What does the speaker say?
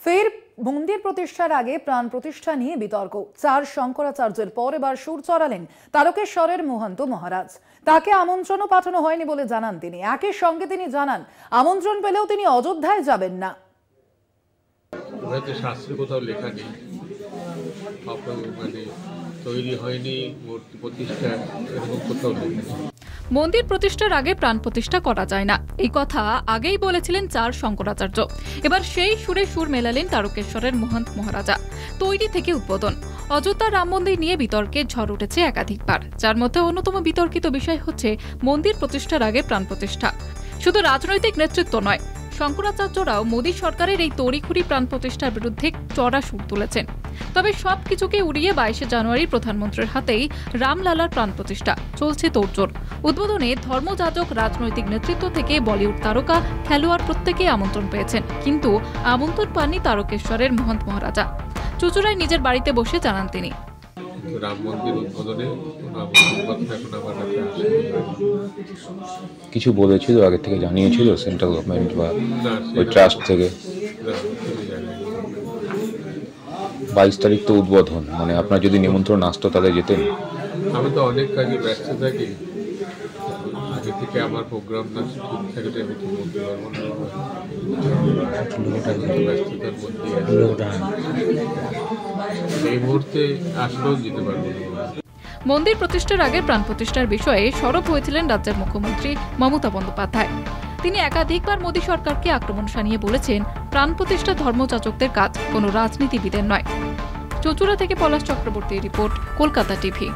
ফের মন্দির প্রতিষ্ঠার আগে প্রাণ প্রতিষ্ঠা নিয়ে বিতর্ক। 4 শঙ্করাচার্যের পর এবার সুর চড়ালেন তারকেশ্বরের মহন্ত মহারাজ। তাকে আমন্ত্রণও পাঠানো হয়নি বলে জানান তিনি। একই সঙ্গে তিনি জানান, আমন্ত্রণ পেলেও তিনি অযোধ্যায় যাবেন না। শাস্ত্রে কোথাও লেখা নেই, তৈরি হয়নি মূর্তি প্রতিষ্ঠা, এরকম কোথাও লেখা নেই। মন্দির প্রতিষ্ঠার আগে প্রাণ প্রতিষ্ঠা করা যায় না, এই কথা আগেই বলেছিলেন 4 শঙ্করাচার্য। এবার সেই সুরে সুর মেলালেন তারকেশ্বরের মহন্ত মহারাজা। তৈরি থেকে উদ্বোধন, অযোধ্যা রাম মন্দির নিয়ে বিতর্কের ঝড় উঠেছে একাধিকবার, যার মধ্যে অন্যতম বিতর্কিত বিষয় হচ্ছে মন্দির প্রতিষ্ঠার আগে প্রাণ প্রতিষ্ঠা। শুধু রাজনৈতিক নেতৃত্ব নয়, শঙ্করাচার্যরাও মোদী সরকারের এই তড়িঘড়ি প্রাণ প্রতিষ্ঠার বিরুদ্ধে চড়া সুর তুলেছেন। তবে সবকিছুকে উড়িয়ে 22শে জানুয়ারি প্রধানমন্ত্রীর হাতেই রামলালার প্রাণ প্রতিষ্ঠা চলছে তোড়জোড়। উদ্বোধনে ধর্মযাজক, রাজনৈতিক নেতৃত্ব থেকে বলিউড তারকা, খেলোয়াড় প্রত্যেকেই আমন্ত্রণ পেয়েছেন, কিন্তু আমন্ত্রণ পাননি তারকেশ্বরের মহন্ত মহারাজা। চুচুড়ায় নিজের বাড়িতে বসে জানান তিনি, রাম মন্দির উদ্বোধনে কিছু বলেছিল, আগে থেকে জানিয়েছিল সেন্ট্রাল গভর্নমেন্ট বা ওই ট্রাস্ট থেকে? 22 তারিখ তো উদ্বোধন, মানে আপনার যদি নিমন্ত্রণ আসতো তাহলে যেতেন? আমি তো অনেক কাজে ব্যস্ত থাকি, আগে থেকে আমার প্রোগ্রামটা ঠিক থাকে, আমি ঠিক বলতে পারবো না। ব্যস্ততার মধ্যে এই মুহূর্তে আসলেও যেতে পারবো না। মন্দির প্রতিষ্ঠার আগে প্রাণ প্রতিষ্ঠার বিষয়ে সরব হয়েছিলেন রাজ্যের মুখ্যমন্ত্রী মমতা বন্দ্যোপাধ্যায়। তিনি একাধিকবার মোদী সরকারকে আক্রমণ শানিয়ে বলেছেন, প্রাণ প্রতিষ্ঠা ধর্মযাজকদের কাজ, কোনো রাজনীতিবিদের নয়। চুচুড়া থেকে পলাশ চক্রবর্তীর রিপোর্ট, কলকাতা টিভি।